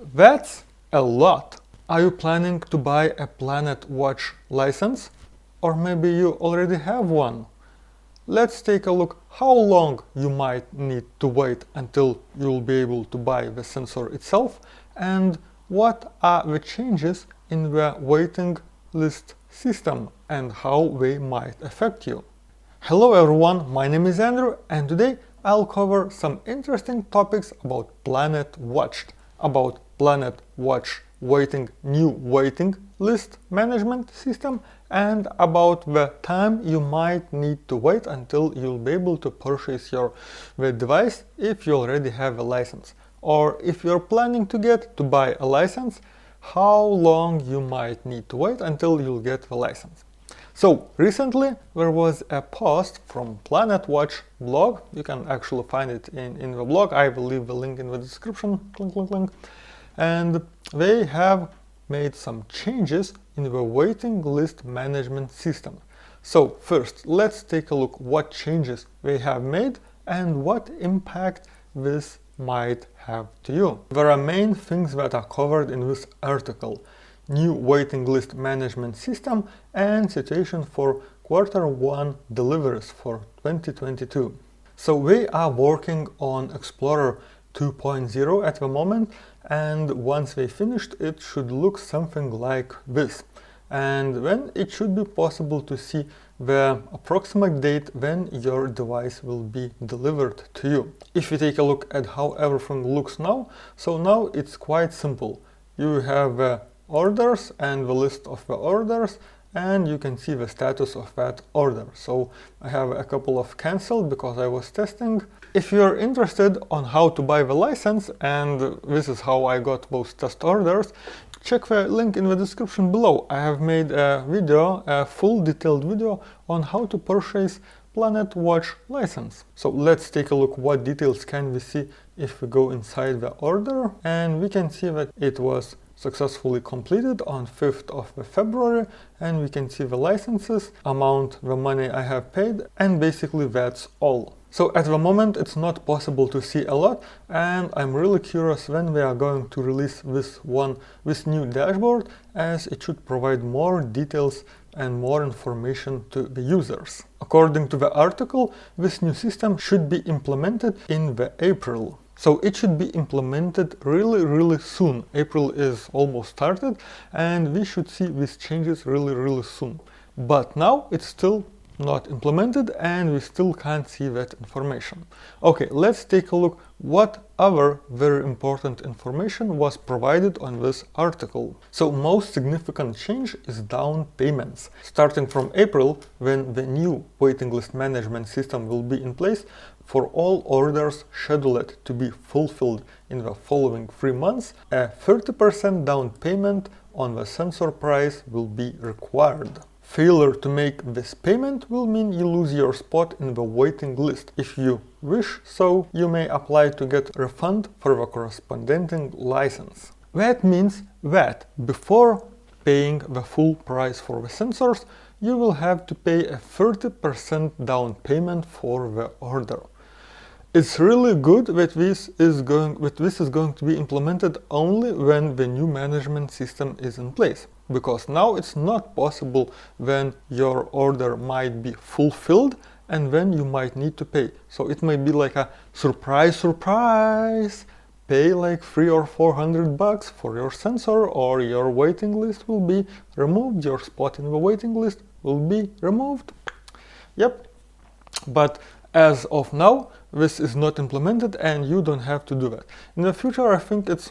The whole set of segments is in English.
That's a lot. Are you planning to buy a PlanetWatch license? Or maybe you already have one? Let's take a look how long you might need to wait until you'll be able to buy the sensor itself, and what are the changes in the waiting list system and how they might affect you. Hello everyone, my name is Andrew, and today I'll cover some interesting topics about PlanetWatch, about PlanetWatch new waiting list management system, and about the time you might need to wait until you'll be able to purchase the device if you already have a license. Or if you're planning to buy a license, how long you might need to wait until you'll get the license. So recently there was a post from PlanetWatch blog. You can actually find it in the blog. I will leave the link in the description. Clink, clink, clink. And they have made some changes in the waiting list management system. So first, let's take a look what changes they have made and what impact this might have to you. There are main things that are covered in this article: new waiting list management system and situation for Q1 deliveries for 2022. So we are working on Explorer 2.0 at the moment, and once they finished it should look something like this. And then it should be possible to see the approximate date when your device will be delivered to you. If you take a look at how everything looks now, so now it's quite simple. You have the orders and the list of the orders, and you can see the status of that order. So I have a couple of canceled because I was testing. If you're interested on how to buy the license, and this is how I got those test orders, check the link in the description below. I have made a video, a full detailed video on how to purchase PlanetWatch license. So let's take a look what details can we see if we go inside the order, and we can see that it was successfully completed on 5th of February, and we can see the licenses, amount, the money I have paid, and basically that's all. So at the moment it's not possible to see a lot, and I'm really curious when we are going to release this new dashboard, as it should provide more details and more information to the users. According to the article, this new system should be implemented in the April. So it should be implemented really soon. April is almost started, and we should see these changes really soon. But now it's still not implemented, and we still can't see that information. Okay, let's take a look what other very important information was provided on this article. So most significant change is down payments. Starting from April, when the new waiting list management system will be in place, for all orders scheduled to be fulfilled in the following 3 months, a 30% down payment on the sensor price will be required. Failure to make this payment will mean you lose your spot in the waiting list. If you wish so, you may apply to get a refund for the corresponding license. That means that before paying the full price for the sensors, you will have to pay a 30% down payment for the order. It's really good that this is going to be implemented only when the new management system is in place, because now it's not possible when your order might be fulfilled and when you might need to pay. So it might be like a surprise, pay like $300 or $400 for your sensor, or your waiting list will be removed, your spot in the waiting list will be removed. Yep, but as of now, this is not implemented and you don't have to do that. In the future, I think it's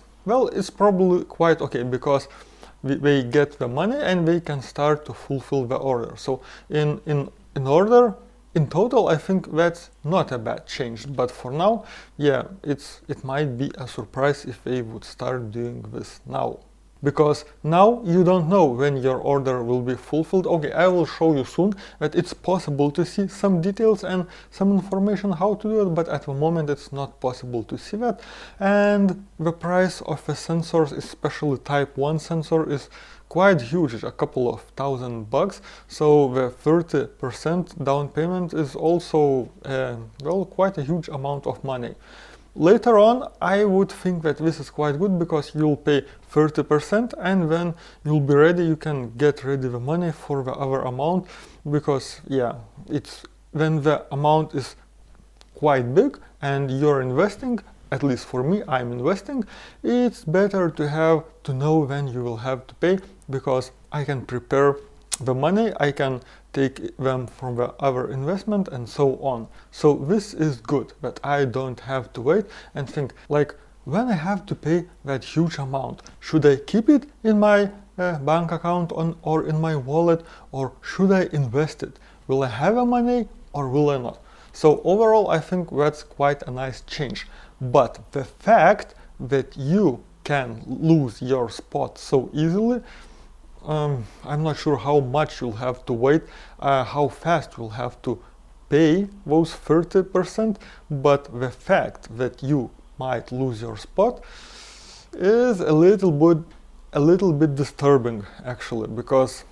probably quite okay, because they get the money and they can start to fulfill the order. So in total, I think that's not a bad change. But for now, yeah, it might be a surprise if they would start doing this now. Because now you don't know when your order will be fulfilled. Okay, I will show you soon that it's possible to see some details and some information how to do it, but at the moment it's not possible to see that. And the price of the sensors, especially type 1 sensor, is quite huge, a couple of $1,000. So the 30% down payment is also quite a huge amount of money. Later on, I would think that this is quite good because you'll pay 30% and when you'll be ready, you can get ready the money for the other amount because yeah, it's when the amount is quite big and you're investing, at least for me, I'm investing, it's better to know when you will have to pay because I can prepare the money, I can take them from the other investment and so on. So this is good that I don't have to wait and think like, when I have to pay that huge amount, should I keep it in my bank account or in my wallet, or should I invest it? Will I have the money or will I not? So overall, I think that's quite a nice change. But the fact that you can lose your spot so easily, I'm not sure how much you'll have to wait, how fast you'll have to pay those 30%, but the fact that you might lose your spot is a little bit disturbing actually, because,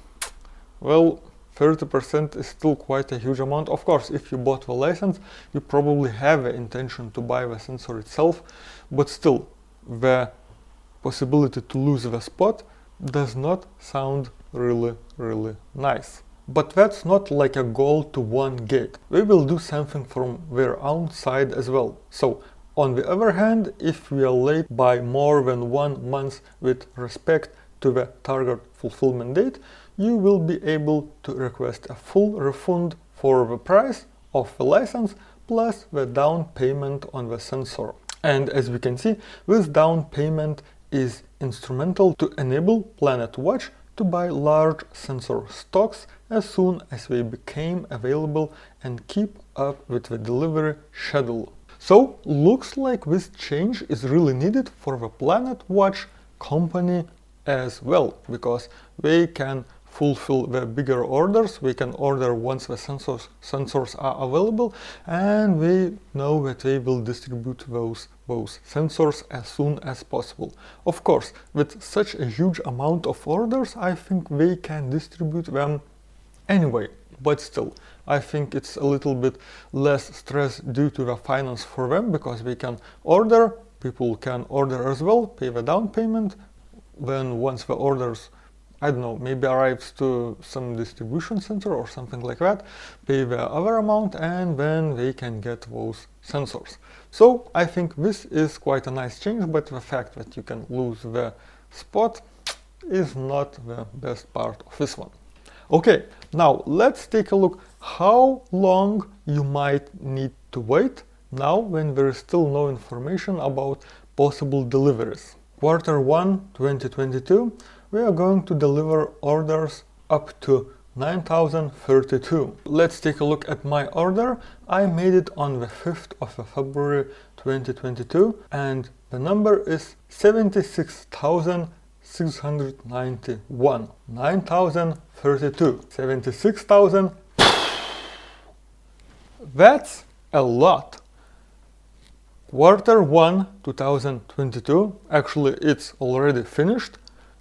well, 30% is still quite a huge amount. Of course, if you bought the license, you probably have the intention to buy the sensor itself, but still, the possibility to lose the spot does not sound really nice. But that's not like a goal to one gate. We will do something from their own side as well. So, on the other hand, if we are late by more than 1 month with respect to the target fulfillment date, you will be able to request a full refund for the price of the license plus the down payment on the sensor. And as we can see, this down payment is instrumental to enable PlanetWatch to buy large sensor stocks as soon as they became available and keep up with the delivery schedule. So, looks like this change is really needed for the PlanetWatch company as well, because they can fulfill the bigger orders, we can order once the sensors are available, and we know that they will distribute those sensors as soon as possible. Of course, with such a huge amount of orders, I think they can distribute them anyway, but still, I think it's a little bit less stress due to the finance for them, because they can order, people can order as well, pay the down payment, then once the orders, I don't know, maybe arrives to some distribution center or something like that, pay the other amount, and then they can get those sensors. So I think this is quite a nice change, but the fact that you can lose the spot is not the best part of this one. Okay, now let's take a look how long you might need to wait now when there is still no information about possible deliveries. Q1 2022, we are going to deliver orders up to 9,032. Let's take a look at my order. I made it on the 5th of February 2022 and the number is 76,691. 9,032. 76,000. That's a lot. Q1 2022, actually it's already finished.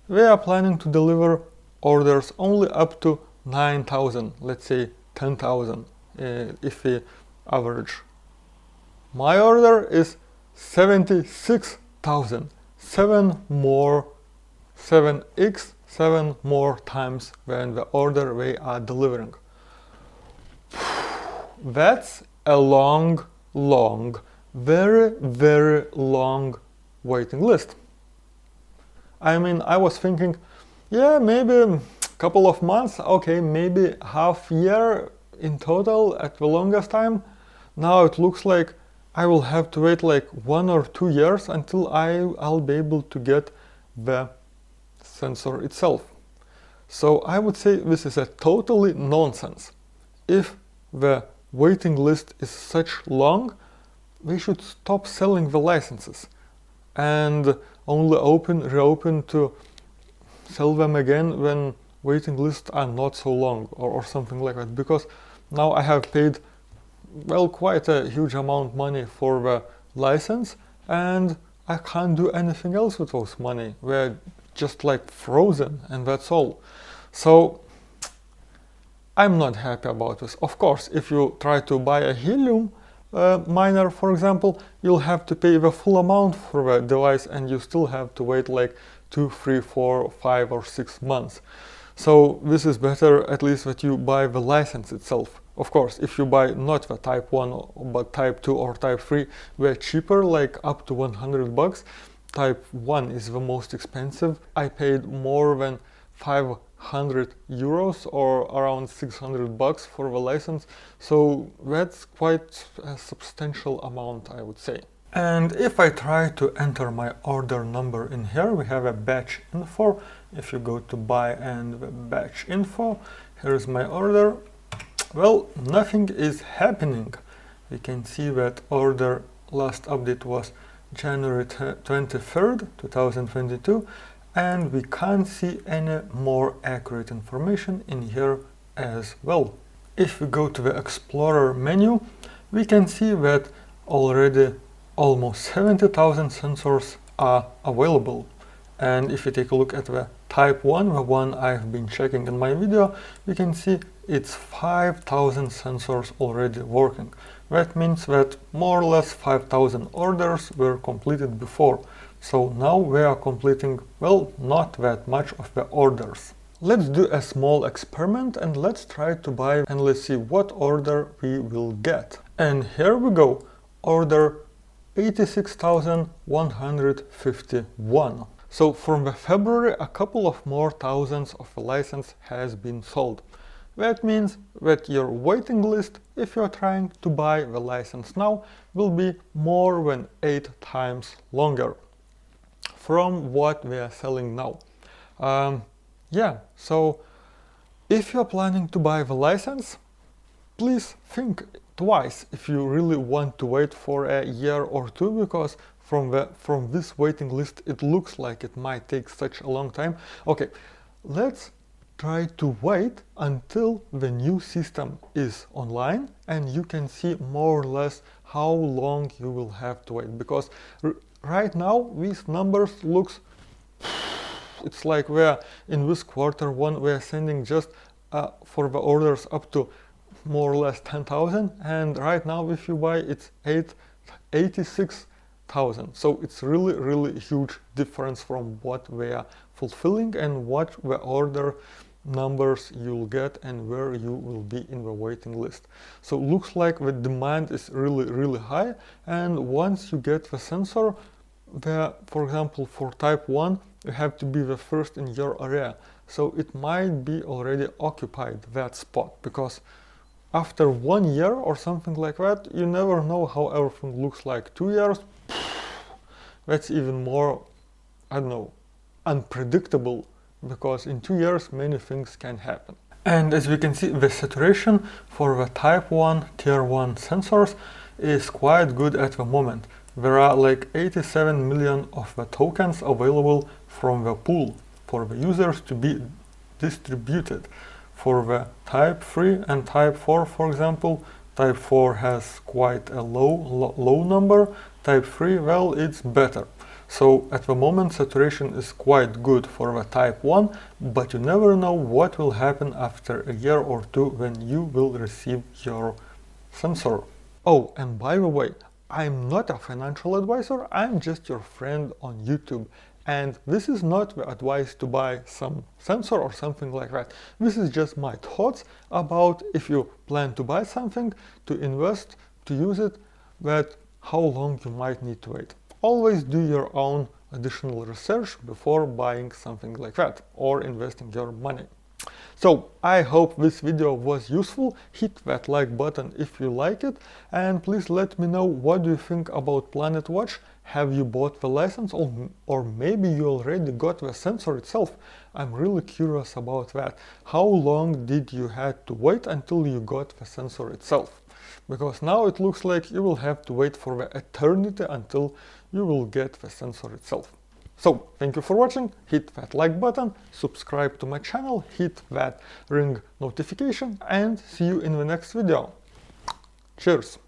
We are planning to deliver orders only up to 9,000, let's say 10,000 if we average. My order is 76,000, 7 more times than the order we are delivering. That's a long, very long waiting list. I mean, I was thinking, yeah, maybe a couple of months, okay, maybe half year in total at the longest time. Now it looks like I will have to wait like 1 or 2 years until I'll be able to get the sensor itself. So I would say this is a totally nonsense. If the waiting list is such long, they should stop selling the licenses and only reopen to sell them again when waiting lists are not so long or something like that, because now I have paid, well, quite a huge amount of money for the license and I can't do anything else with those money. They're just like frozen and that's all. So I'm not happy about this. Of course, if you try to buy a helium, miner, for example, you'll have to pay the full amount for the device and you still have to wait like 2, 3, 4, 5 or 6 months. So this is better at least that you buy the license itself. Of course, if you buy not the Type 1 but Type 2 or Type 3, they're cheaper, like up to 100 bucks. Type 1 is the most expensive. I paid more than 500 euros or around 600 bucks for the license, so that's quite a substantial amount, I would say. And if I try to enter my order number in here, we have a batch info. If you go to buy and the batch info, here's my order. Well, nothing is happening. We can see that order last update was January 23rd, 2022, and we can't see any more accurate information in here as well. If we go to the Explorer menu, we can see that already almost 70,000 sensors are available. And if you take a look at the Type 1, the one I've been checking in my video, we can see it's 5,000 sensors already working. That means that more or less 5,000 orders were completed before. So now we are completing, well, not that much of the orders. Let's do a small experiment and let's try to buy and let's see what order we will get. And here we go, order 86,151. So from the February, a couple of more thousands of the license has been sold. That means that your waiting list, if you're trying to buy the license now, will be more than 8 times longer from what we are selling now. Yeah, so if you're planning to buy the license, please think twice if you really want to wait for a year or two, because from this waiting list it looks like it might take such a long time. Okay, let's try to wait until the new system is online and you can see more or less how long you will have to wait, because right now these numbers looks, it's like we're in this quarter one we're sending just for the orders up to more or less 10,000, and right now if you buy it's 86,000. So it's really huge difference from what we are fulfilling and what the order numbers you'll get and where you will be in the waiting list. So looks like the demand is really high, and once you get the sensor, for example for Type 1 you have to be the first in your area, so it might be already occupied, that spot, because after 1 year or something like that, you never know how everything looks like. 2 years, that's even more, I don't know, unpredictable, because in 2 years many things can happen. And as we can see, the saturation for the Type 1 Tier 1 sensors is quite good at the moment. There are like 87 million of the tokens available from the pool for the users to be distributed. For the Type 3 and Type 4, for example, Type 4 has quite a low number, Type 3, well, it's better. So at the moment saturation is quite good for the Type 1, but you never know what will happen after a year or two when you will receive your sensor. Oh, and by the way, I'm not a financial advisor, I'm just your friend on YouTube. And this is not the advice to buy some sensor or something like that. This is just my thoughts about if you plan to buy something, to invest, to use it, that how long you might need to wait. Always do your own additional research before buying something like that or investing your money. So I hope this video was useful. Hit that like button if you like it, and please let me know what do you think about PlanetWatch. Have you bought the license, or maybe you already got the sensor itself? I'm really curious about that. How long did you have to wait until you got the sensor itself? Because now it looks like you will have to wait for the eternity until you will get the sensor itself. So, thank you for watching, hit that like button, subscribe to my channel, hit that ring notification, and see you in the next video. Cheers!